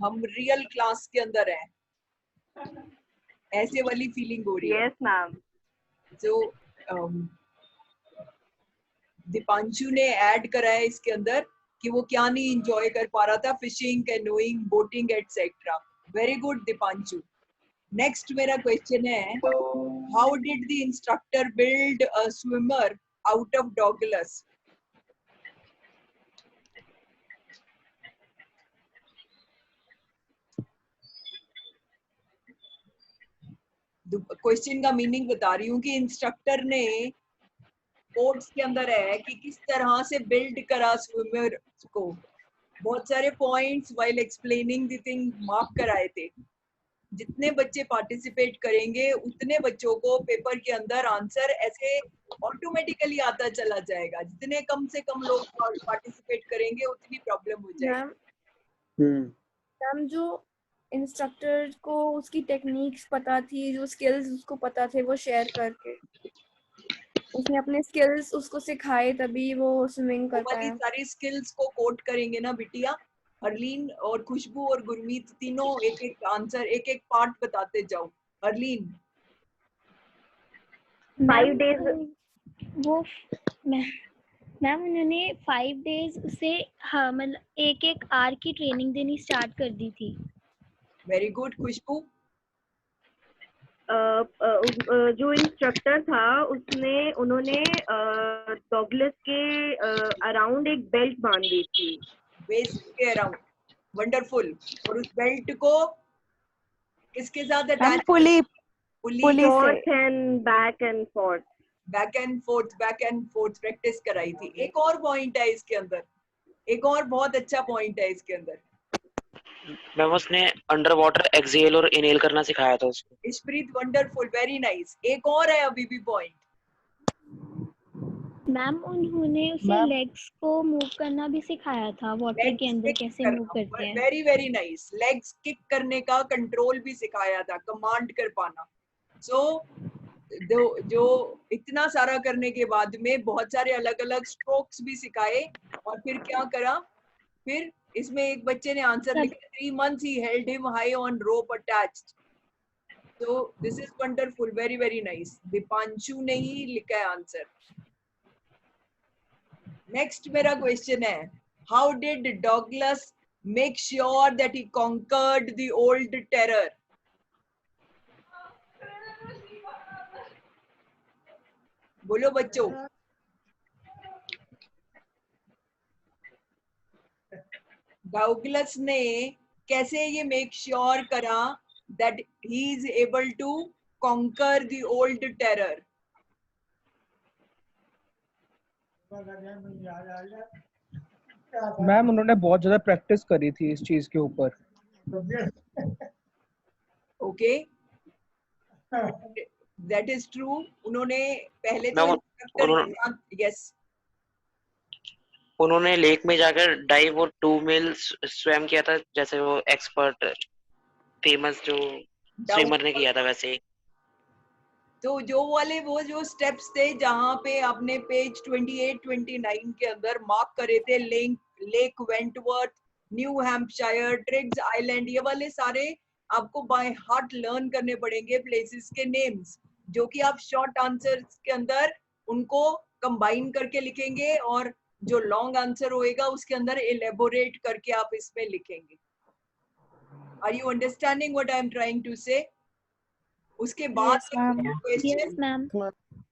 हम real class के अंदर हैं, ऐसे वाली फीलिंग हो रही है। Yes ma'am. जो दीपांशु ने ऐड करा है इसके अंदर कि वो क्या नहीं इंजॉय कर पा रहा था, fishing, canoeing, boating etcetera. Very good Deepanshu. Next मेरा क्वेश्चन है, how did the instructor build a swimmer out of Douglas? Question का मीनिंग बता रही हूँ कि इंस्ट्रक्टर ने कोर्स के अंदर है कि किस तरह से बिल्ड करा स्विमर को। बहुत सारे points while explaining the thing mark कराए थे। जितने बच्चे पार्टिसिपेट करेंगे उतने बच्चों को पेपर के अंदर आंसर ऐसे ऑटोमेटिकली आता चला जाएगा। जितने कम से कम लोग पार्टिसिपेट करेंगे उतनी प्रॉब्लम हो जाएगी। मैम जो इंस्ट्रक्टर को उसकी टेक्निक्स पता थी, जो स्किल्स उसको पता थे, वो शेयर करके उसने अपने स्किल्स उसको सिखाए, तभी वो स्विमिंग कर वाली पाया। सारी स्किल्स को कोट करेंगे ना बिटिया। हरलीन और खुशबू और गुरमीत तीनों एक एक आंसर, एक एक पार्ट बताते जाओ। हरलीन 5 days वो मैम उन्होंने 5 days उसे हाँ मतलब एक एक आर की ट्रेनिंग देनी स्टार्ट कर दी थी। वेरी गुड खुशबू। जो इंस्ट्रक्टर था उन्होंने डॉगलेस के अराउंड एक बेल्ट बांध दी थी, वेस्ट के अराउंड। वंडरफुल। और उस बेल्ट को किसके साथ attach? Pulley fourth and back and fourth. Back and fourth practice कराई थी। एक और पॉइंट है इसके अंदर, एक और बहुत अच्छा पॉइंट है इसके अंदर। मैम उसने अंडर वाटर एक्सहेल और इनहेल करना सिखाया था उसको। Ishpreet wonderful, very nice. एक और है अभी भी पॉइंट। मैम उन्होंने उसे लेग्स को मूव करना भी सिखाया था, वाटर के अंदर कैसे मूव करते हैं। Very very nice. Legs kick करने का कंट्रोल भी सिखाया था, कमांड कर पाना। सो जो इतना सारा करने के बाद में बहुत सारे अलग अलग स्ट्रोक्स भी सिखाए। और फिर क्या करा, फिर इसमें एक बच्चे ने आंसर लिखा, 3 months he held him high on rope attached. So this is wonderful, very very nice. Deepanshu ने ही लिखा है आंसर। नेक्स्ट मेरा क्वेश्चन है, how did Douglas make sure that he conquered the old terror? बोलो बच्चों। डॉगलस ने कैसे ये मेक श्योर करा that he is able to conquer the old terror? Ma'am उन्होंने बहुत ज्यादा प्रैक्टिस करी थी इस चीज के ऊपर। Okay, that is true. उन्होंने पहले तो इंस्ट्रक्टर, यस, उन्होंने लेक में जाकर डाइव और 2 मील स्वयं किया था, जैसे वो एक्सपर्ट फेमस जो स्विमर ने किया था वैसे ही। तो वो जो स्टेप्स थे जहाँ पे आपने पेज 28-29 के अंदर मार्क करे थे, lake Wentworth, new Hampshire, ट्रिग्स island, ये वाले सारे आपको बाय हार्ट लर्न करने पड़ेंगे प्लेसेस के नेम्स, जो कि आप शॉर्ट आंसर्स के अंदर उनको कंबाइन करके लिखेंगे और जो लॉन्ग आंसर होएगा उसके अंदर एलेबोरेट करके आप इसमें लिखेंगे। Are you understanding what I am trying to say? उसके बाद question,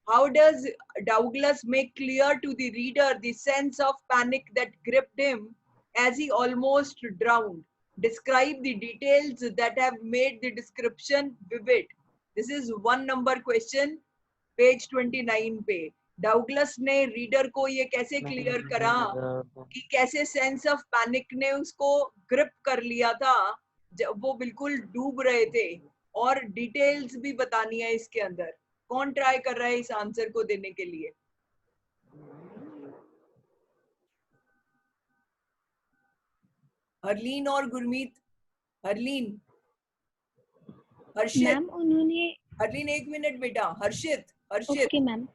how does Douglas make clear to the reader the sense of panic that gripped him as he almost drowned? Describe the details that have made the description vivid. This is 1 number question, page 29 पे। डाउगलस ने reader को ये कैसे clear करा कि कैसे sense of panic ने उसको ग्रिप कर लिया था जब वो बिल्कुल डूब रहे थे, और डिटेल्स भी बतानी है इसके अंदर। कौन ट्राई कर रहा है इस आंसर को देने के लिए? हरलीन और गुरमीत। हरलीन, हर्षित। मैम उन्होंने, हरलीन 1 मिनट बेटा। Harshit, okay ma'am.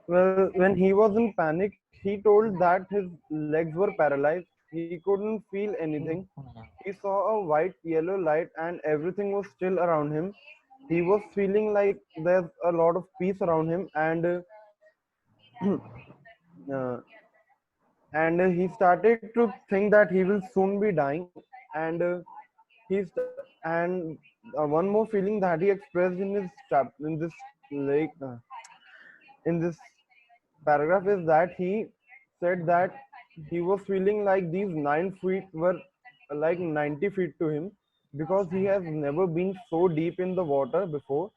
Well, when he was in panic, he told that his legs were paralyzed. He couldn't feel anything. He saw a white yellow light and everything was still around him. He was feeling like there's a lot of peace around him, uh, and he started to think that he will soon be dying. And one more feeling that he expressed in his in this like in this paragraph is that he said that he was feeling like these 9 feet were like 90 feet to him, because he has never been so deep in the water before.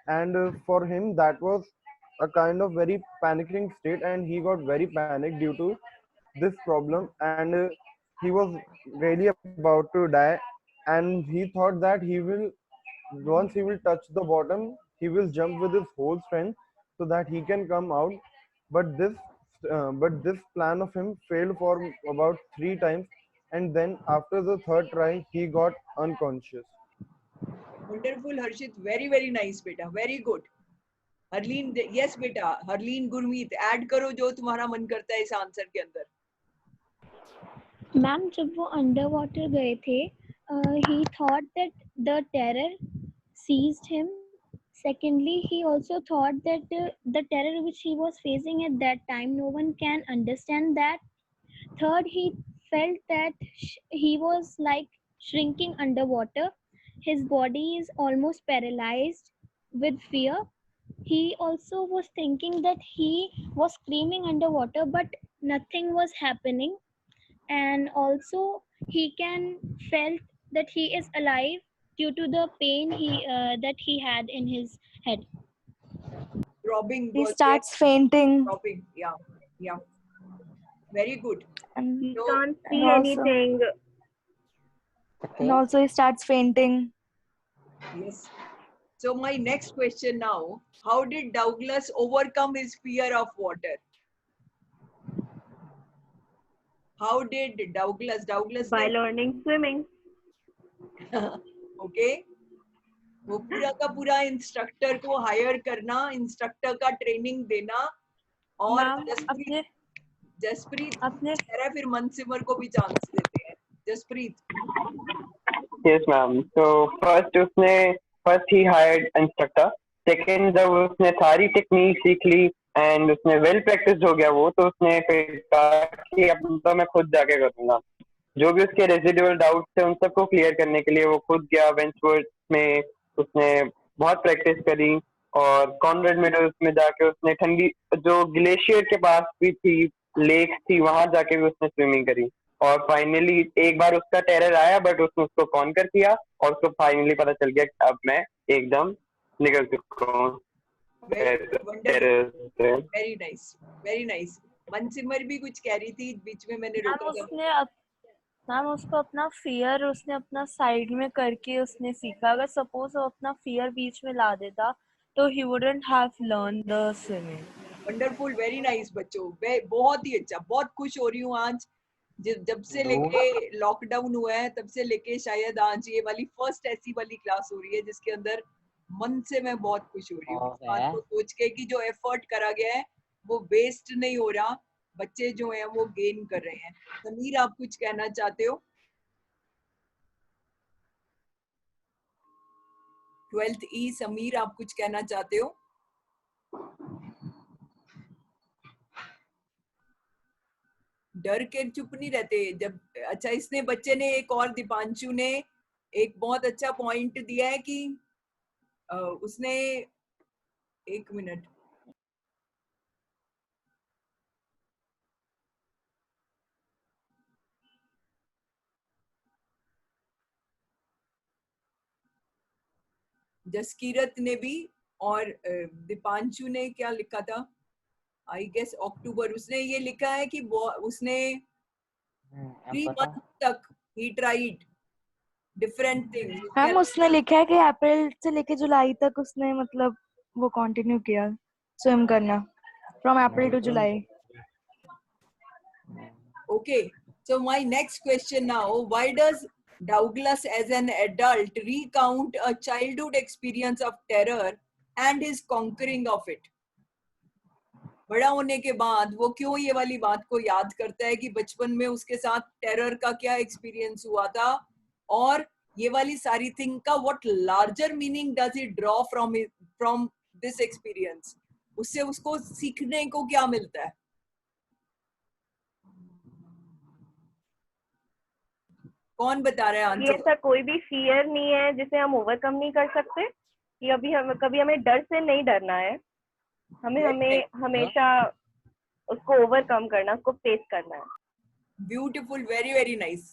And for him that was a kind of very panicking state, and he got very panicked due to this problem. And he was really about to die, and he thought that he will, once he will touch the bottom, he will jump with his whole strength so that he can come out. But this plan of him failed for about 3 times, and then after the third try he got unconscious. Wonderful, Harshit. Very, very nice, beta. Very good. Harleen, yes बेटा. Harleen, Gurmeet, add करो जो तुम्हारा मन करता है इस answer के अंदर. मैम जब वो अंडर वाटर गए थे, he thought that the terror seized him. Secondly, he also thought that the terror which he was facing at that time, no one can understand that. Third, he felt that he was like shrinking underwater. His body is almost paralyzed with fear. He also was thinking that he was screaming underwater, but nothing was happening. And also he can felt that he is alive due to the pain that he had in his head. Throbbing. He starts fainting. Throbbing. Yeah. Yeah. Very good. And He So- can't see and also- anything. And also he starts fainting. Yes. So my next question now: how did Douglas overcome his fear of water? How did Douglas By learning swimming. okay, वो पूरा का पूरा instructor को higher करना, instructor का training देना, और ma'am Jasprit अपने कह रहा है, फिर मनसिमर को भी चांस देते हैं. Jasprit. Yes, ma'am. So first he hired instructor. Second, जब उसने सारी टेक्निक सीख ली एंड उसने वेल प्रैक्टिस हो गया वो, तो उसने फिर कहा कि अब तो मैं खुद जाके करूंगा. जो भी उसके रेजिडुअल डाउट्स थे उन सबको क्लियर करने के लिए वो खुद गया वेंचवर्थ में. उसने बहुत प्रैक्टिस करी और कॉनरेड मेडल्स में जाके उसने ठंडी जो ग्लेशियर के पास भी थी, लेक थी, वहां जाके भी उसने स्विमिंग करी. और फाइनली एक बार उसका टेरर आया, बट उसने उसको कॉन्कर किया और उसको फाइनली पता चल गया कि अब मैं एकदम निकल चुका हूँ टेरर से. Very nice, very nice. Mansimar भी कुछ कह रही थी, बीच में मैंने मैम रोका था. उसने मैम उसको अपना फियर उसने अपना साइड में करके उसने सीखा. अगर सपोज वो अपना फियर बीच में ला देता तो ही wouldn't have learn the swimming. Wonderful, very nice बच्चों. बहुत ही अच्छा. बहुत खुश हो रही हूँ आज. जब से लेके लॉकडाउन हुआ है तब से लेके शायद आज ये वाली फर्स्ट ऐसी वाली क्लास हो रही है जिसके अंदर मन से मैं बहुत खुश हो रही हूँ. इस बात को सोच के कि जो एफर्ट करा गया है वो वेस्ट नहीं हो रहा. बच्चे जो हैं वो गेन कर रहे हैं. समीर, आप कुछ कहना चाहते हो? 12th E समीर, आप कुछ कहना चाहते हो? डर के चुप नहीं रहते. जब अच्छा, इसने बच्चे ने एक और, दीपांशु ने एक बहुत अच्छा पॉइंट दिया है कि उसने, एक मिनट, जसकीरत ने भी और दीपांशु ने क्या लिखा था, आई गेस अक्टूबर. उसने ये लिखा है कि उसने 3 months तक he tried different things. Ma'am उसने लिखा है कि अप्रैल से लेके जुलाई तक उसने मतलब वो कंटिन्यू किया स्विम करना, from April to July. Okay, so my next question now: why does Douglas as an adult recount a childhood experience of terror and his conquering of it? बड़ा होने के बाद वो क्यों ये वाली बात को याद करता है कि बचपन में उसके साथ टेरर का क्या एक्सपीरियंस हुआ था, और ये वाली सारी थिंग का what larger meaning does it draw from this experience, उससे उसको सीखने को क्या मिलता है? कौन बता रहा है ये आंसर? ऐसा कोई भी फियर नहीं है जिसे हम ओवरकम नहीं कर सकते, कि अभी हम कभी हमें डर से नहीं डरना है, हमें हमें हमेशा उसको ओवरकम करना, उसको फेस करना है। Beautiful, very very nice.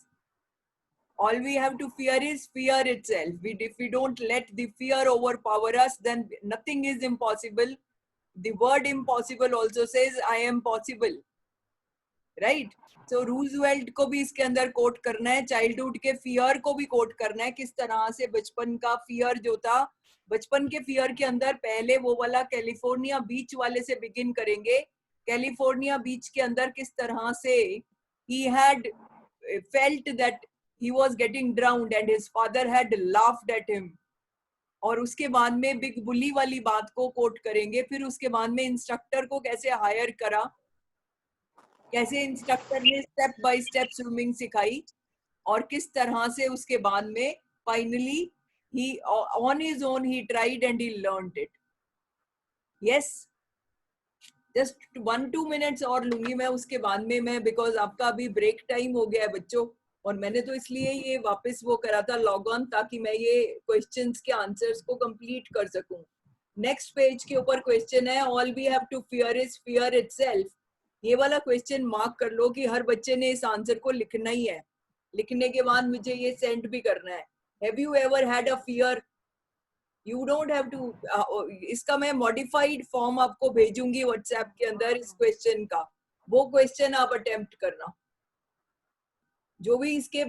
All we have to fear is fear itself. If we don't let the fear overpower us, then nothing is impossible. The word impossible also says I am possible, right? So Roosevelt को भी इसके अंदर coat करना है, childhood के fear को भी coat करना है, किस तरह से बचपन का फियर जो था, बचपन के फियर के अंदर पहले वो वाला कैलिफोर्निया बीच वाले से बिगिन करेंगे। कैलिफोर्निया बीच के अंदर किस तरह से he had felt that he was getting drowned and his father had laughed at him, और उसके बाद में बिग बुली वाली बात को कोट करेंगे। फिर उसके बाद में इंस्ट्रक्टर को कैसे हायर करा, कैसे इंस्ट्रक्टर ने स्टेप बाय स्टेप स्विमिंग सिखाई, और किस तरह से उसके बाद में finally he on his own he tried and he learned it. Yes, just 1-2 minutes और लूंगी मैं उसके बाद में मैं, बिकॉज आपका अभी ब्रेक टाइम हो गया है बच्चों, और मैंने तो इसलिए ये वापस वो करा था लॉग ऑन, ताकि मैं ये क्वेश्चंस के आंसर्स को कंप्लीट कर सकूं। नेक्स्ट पेज के ऊपर क्वेश्चन है, all we have to fear is fear itself. ये वाला क्वेश्चन मार्क कर लो कि हर बच्चे ने इस आंसर को लिखना ही है, लिखने के बाद मुझे ये सेंड भी करना है। Have you ever had a fear? You don't have to, इसका मैं मॉडिफाइड फॉर्म आपको भेजूंगी व्हाट्सएप के अंदर इस क्वेश्चन का, वो क्वेश्चन आप अटेम्प्ट करना। जो भी इसके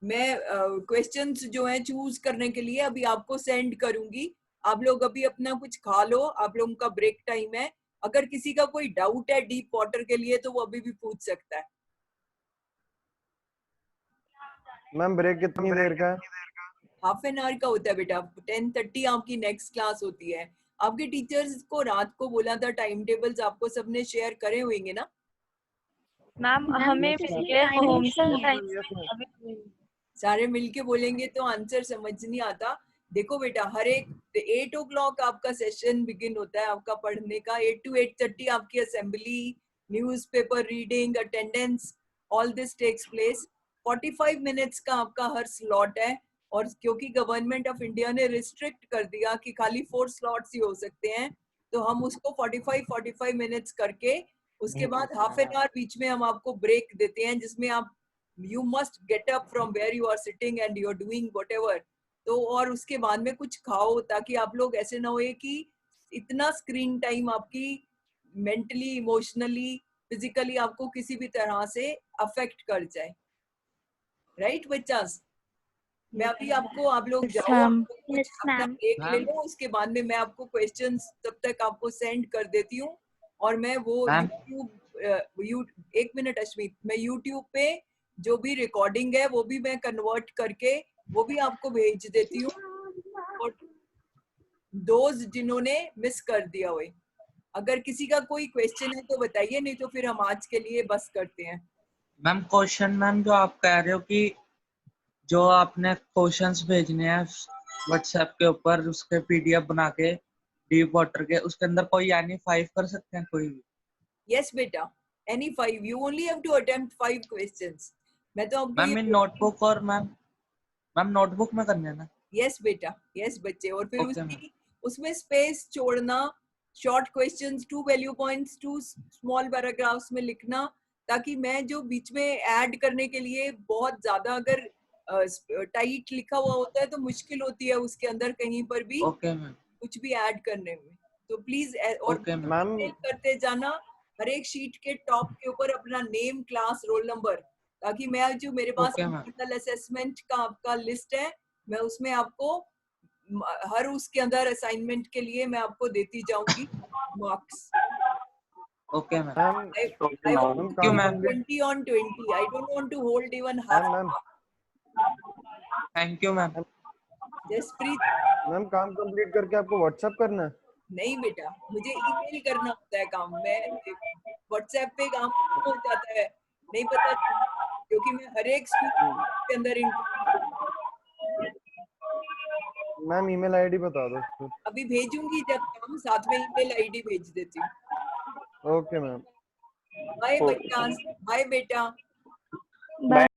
मैं क्वेश्चंस जो हैं चूज करने के लिए अभी आपको सेंड करूंगी। आप लोग अभी अपना कुछ खा लो, आप लोगों का ब्रेक टाइम है। अगर किसी का कोई डाउट है डीप वाटर के लिए तो वो अभी भी पूछ सकता है। मैम ब्रेक कितनी देर का है? हाफ एन आवर का होता है बेटा। 10:30 आपकी नेक्स्ट क्लास होती है। आपके टीचर्स को रात को बोला था टाइम टेबल्स आपको सबने शेयर करे होंगे ना? मैम हमें मिलके सारे मिलके बोलेंगे तो आंसर समझ नहीं आता। देखो बेटा, हर एक 8 o'clock आपका सेशन बिगिन होता है आपका पढ़ने का। 8 to 8:30 आपकी assembly, newspaper reading, attendance, all this takes place. 45 minutes का आपका हर स्लॉट है, और क्योंकि गवर्नमेंट ऑफ इंडिया ने रिस्ट्रिक्ट कर दिया कि खाली 4 स्लॉट्स ही हो सकते हैं, तो हम उसको 45 मिनट्स करके उसके बाद हाफ एन आवर बीच में हम आपको ब्रेक देते हैं, जिसमें आप you must get up from where you are sitting and you are doing whatever. तो और उसके बाद में कुछ खाओ, ताकि आप लोग ऐसे ना होए कि इतना स्क्रीन टाइम आपकी मेंटली, इमोशनली, फिजिकली आपको किसी भी तरह से अफेक्ट कर जाए। राइट बच्चास? मैं अभी आपको, आप लोग जाओ, आप लोग कुछ अपना ब्रेक ले लो, उसके बाद में मैं आपको क्वेश्चंस तब तक आपको सेंड कर देती हूँ। और मैं वो यूट्यूब, एक मिनट अश्मित, मैं यूट्यूब पे जो भी रिकॉर्डिंग है वो भी मैं कन्वर्ट करके वो भी आपको भेज देती हूँ, और दोस्त जिन्होंने मिस कर दिया हुए। अगर किसी का कोई क्वेश्चन है तो बताइए, नहीं तो फिर हम आज के लिए बस करते हैं। मैम क्वेश्चन, मैम जो आप कह रहे हो कि जो आपने क्वेश्चंस भेजने हैं व्हाट्सएप के ऊपर, उसके पीडीएफ बना के डीप वाटर के, उसके अंदर कोई यानी 5 कर सकते हैं कोई भी? यस बेटा, any 5, you only have to attempt 5 questions. मैं तो आपको मैम इन नोटबुक, और मैम नोटबुक में करने ना? यस बेटा, यस बच्चे। और फिर Okay, उसमें स्पेस छोड़ना, short questions, 2 value points, 2 small paragraphs में लिखना, ताकि मैं जो बीच में ऐड करने के लिए बहुत ज्यादा अगर टाइट लिखा हुआ होता है तो मुश्किल होती है उसके अंदर कहीं पर भी ओके मैम, कुछ भी ऐड करने में। तो प्लीज, और ओके मैम करते जाना हर एक शीट के टॉप के ऊपर अपना नेम, क्लास, रोल नंबर, ताकि मैं जो मेरे पास ओके मैम, इंटरनल असेसमेंट का आपका लिस्ट है, मैं उसमें आपको हर उसके अंदर असाइनमेंट के लिए मैं आपको देती जाऊंगी marks. Okay ma'am, ma'am I want to क्यों give ma'am? 20 on 20. I don't want to hold even half. Ma'am thank you ma'am. Jaspreet, ma'am काम कंप्लीट करके आपको व्हाट्सएप करना है? नहीं बेटा, मुझे ईमेल करना होता है काम में, व्हाट्सएप पे काम हो जाता है, नहीं पता क्योंकि मैं हर एक स्टूडेंट के अंदर मैम ईमेल आईडी बता दो फिर। अभी भेजूंगी, जब काम साथ में ईमेल आईडी भेज देती हूँ। Okay ma'am. बाय बच्चा, बाय बेटा। Bye.